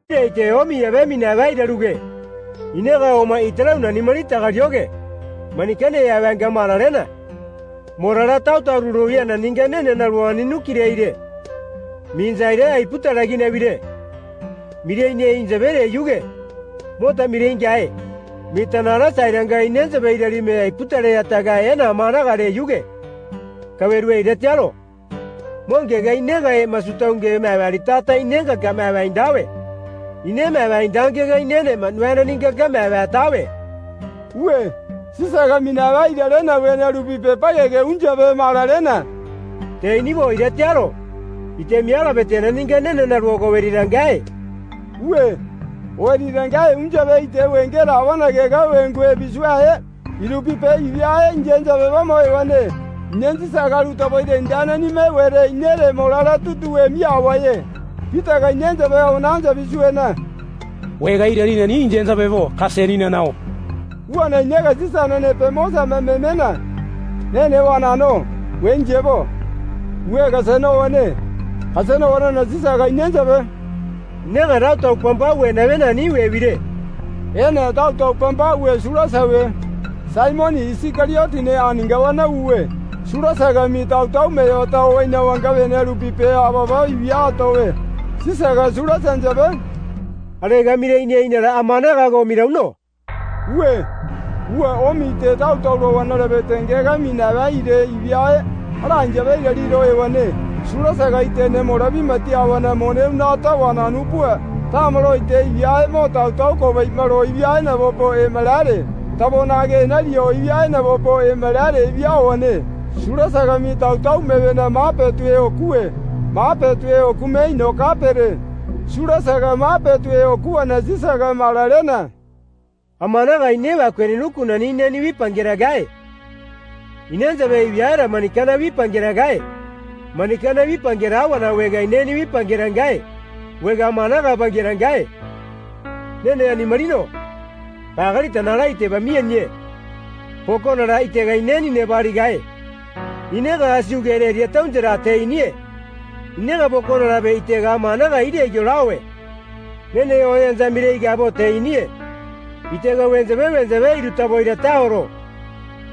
Te omi ya bemi na vai da ruge. Inega oma itrau na ni marita ga joge. Manikane ya vanga mararena. Morara tauta ruruya na ningane na ruani nukire ire. Minzaire ai putara gine bire. Mire ne inzabere yuge. Mota mire ingae. Mitanara sairanga inenza beidari me ai putara yataga ena managare yuge. Kaverwe ire tiaro. Monge ga inega e masutonge me vari tata inega kama va indawe. Inema va indange ga inene manwana ninga kama va tawe. Uwe, sisa ga minava ire na wena rubi pepa ge unjabe mararena. Te inibo ire tiaro. Ite miara betena ninga nene na ruogo verirangae. Uwe, verirangae unjabe ite wengera wana ge ga wengwe biswae. Irubi pe iviae njenjabe vamo ewane. Nyenzi sagaru taboide ndana ni me were inere morara tutuwe miawaye. Pita ga nyenjabe onanja bisuena. Wega ire ni njenjabe vo kaseni na nao. Uwana nyega sisa nane pe moza memena. Nene wana no, wenjebo. Wega seno wane. Kaseno wana na sisa ga nyenjabe. Nega rauta upamba we na vena ni we vire. Ene tauta upamba we surasawe. Simoni isikarioti ne aninga wana uwe. Surasaga mi tauta me yota wena wanga vene rupipe ababa ivia towe. Sisaga surasanjabe. Arega mire ine ra amana ga go mira uno. Uwe omi te tauta ro wana rebe tenge ga mina ba ire ivia aranjabe ire ro ewane. Surasaga ite ne morabi mati awana mone na ta wana nupua. Tamaro ite ivia mo tauta ko bai maro ivia na bopo e malare. Tabonage na rio ivia na bopo e malare ivia wane. Surasaga mi tauta me na mape tu e okue. Mape tu e okume no kapere. Surasaga mape tu e okua na zisaga mararena. Amana ga ineva kwene nuku na nine ni vipangira gae. Inenza be viara manikana vipangira gae. Manikana vipangira wana wega ineni vipangira gae. Wega amana ga pangira gae. Nene animalino. Pagari tanara ite ba mienye. Poko nara ite ga ineni ne bari gae. Inega asiugere rieta unjera te inie. Inega poko nara be ite ga amana ga ide yorawe. Nene oyenza mire gabo te inie. Itega wenzebe irutabo irataoro.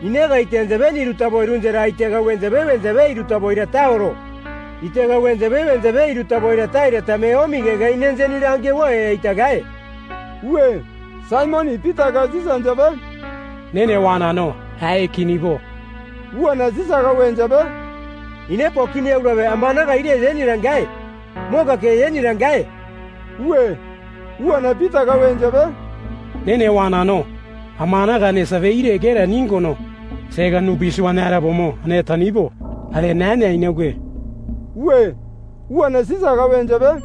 Inega itenzebe irutabo irunzera itega wenzebe irutabo irataoro. Itega wenzebe irutabo irataire tame omige ga inenze nirange wae itagae. Uwe, Simoni pita ga zisanjabe. Nene wana no, hae kinibo. Uwe na zisaga wenjabe. Ine pokini eurabe amana ga ide zeni rangae. Moga ke yeni rangae. Uwe na pita ga wenjabe. Nene wana no, amana ga ne save ire gera ningo no. Sega nubisu anara bomo, ne tanibo. Ale nane inogwe. Uwe na sisa ga wenjabe.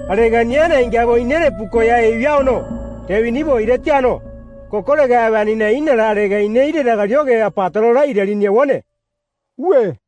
Ale ganyana ingabo inere puko ya eviao no. Tevi nibo iretiano. Kokore ga vanina inera ale ga ineire ga joge a patrora ire linye wone. Uwe